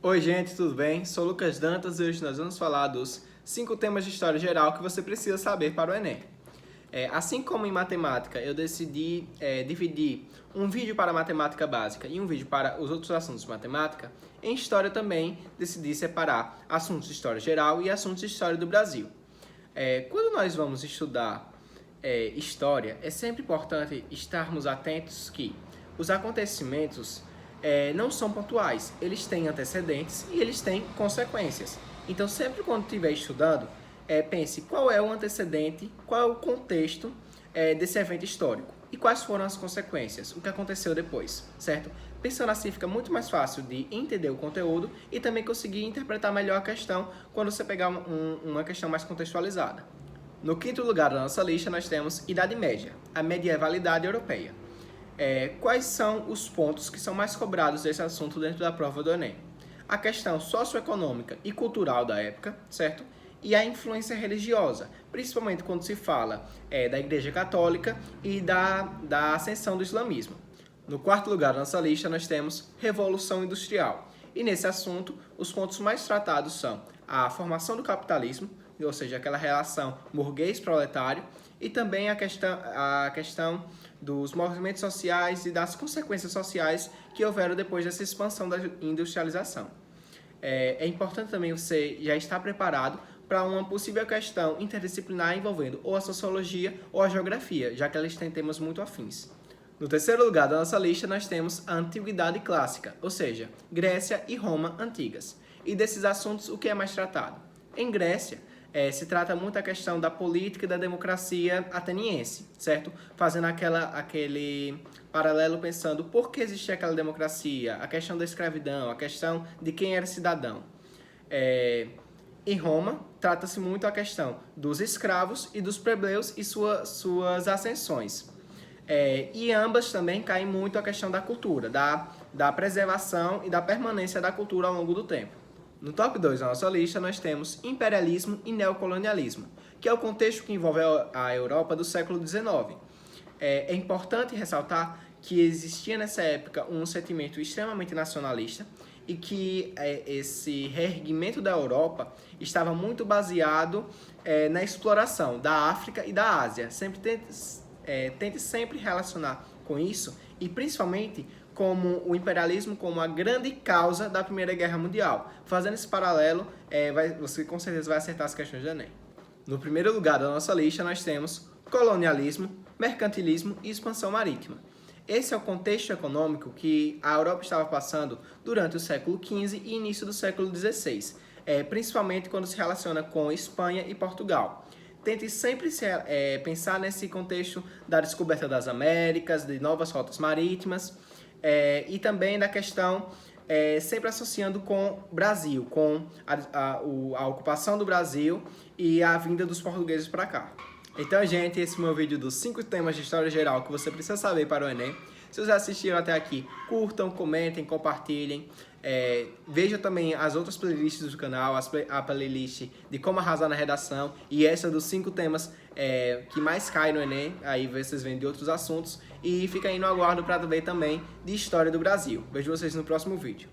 Oi gente, tudo bem? Sou Lucas Dantas e hoje nós vamos falar dos 5 temas de história geral que você precisa saber para o Enem. Assim como em matemática eu decidi dividir um vídeo para matemática básica e um vídeo para os outros assuntos de matemática, em história também decidi separar assuntos de história geral e assuntos de história do Brasil. Quando nós vamos estudar história, é sempre importante estarmos atentos que os acontecimentos não são pontuais, eles têm antecedentes e eles têm consequências. Então, sempre quando estiver estudando, pense qual é o antecedente, qual é o contexto desse evento histórico e quais foram as consequências, o que aconteceu depois, certo? Pensando assim, fica muito mais fácil de entender o conteúdo e também conseguir interpretar melhor a questão quando você pegar uma questão mais contextualizada. No quinto lugar da nossa lista, nós temos Idade Média, a medievalidade europeia. Quais são os pontos que são mais cobrados desse assunto dentro da prova do Enem? A questão socioeconômica e cultural da época, certo? E a influência religiosa, principalmente quando se fala da Igreja Católica e da ascensão do islamismo. No quarto lugar da nossa lista, nós temos Revolução Industrial. E nesse assunto, os pontos mais tratados são a formação do capitalismo, ou seja, aquela relação burguês-proletário, e também a questão dos movimentos sociais e das consequências sociais que houveram depois dessa expansão da industrialização. É importante também você já estar preparado para uma possível questão interdisciplinar envolvendo ou a sociologia ou a geografia, já que elas têm temas muito afins. No terceiro lugar da nossa lista, nós temos a Antiguidade Clássica, ou seja, Grécia e Roma antigas. E desses assuntos, o que é mais tratado? Em Grécia, se trata muito a questão da política e da democracia ateniense, certo? Fazendo aquele paralelo pensando por que existia aquela democracia, a questão da escravidão, a questão de quem era cidadão. Em Roma, trata-se muito a questão dos escravos e dos plebeus e suas ascensões. E ambas também caem muito a questão da cultura, da preservação e da permanência da cultura ao longo do tempo. No top 2 da nossa lista, nós temos imperialismo e neocolonialismo, que é o contexto que envolve a Europa do século XIX. É importante ressaltar que existia nessa época um sentimento extremamente nacionalista e que esse reerguimento da Europa estava muito baseado na exploração da África e da Ásia. Tente sempre relacionar com isso e principalmente como o imperialismo como a grande causa da Primeira Guerra Mundial. Fazendo esse paralelo, você com certeza vai acertar as questões do Enem. No primeiro lugar da nossa lista, nós temos colonialismo, mercantilismo e expansão marítima. Esse é o contexto econômico que a Europa estava passando durante o século XV e início do século XVI, principalmente quando se relaciona com Espanha e Portugal. Tente sempre pensar nesse contexto da descoberta das Américas, de novas rotas marítimas, e também da questão sempre associando com o Brasil, com a ocupação do Brasil e a vinda dos portugueses para cá. Então, gente, esse é o meu vídeo dos 5 temas de história geral que você precisa saber para o Enem. Se vocês assistiram até aqui, curtam, comentem, compartilhem. Veja também as outras playlists do canal, a playlist de como arrasar na redação e essa dos 5 temas que mais caem no Enem. Aí vocês veem de outros assuntos. E fica aí no aguardo para ver também de história do Brasil. Vejo vocês no próximo vídeo.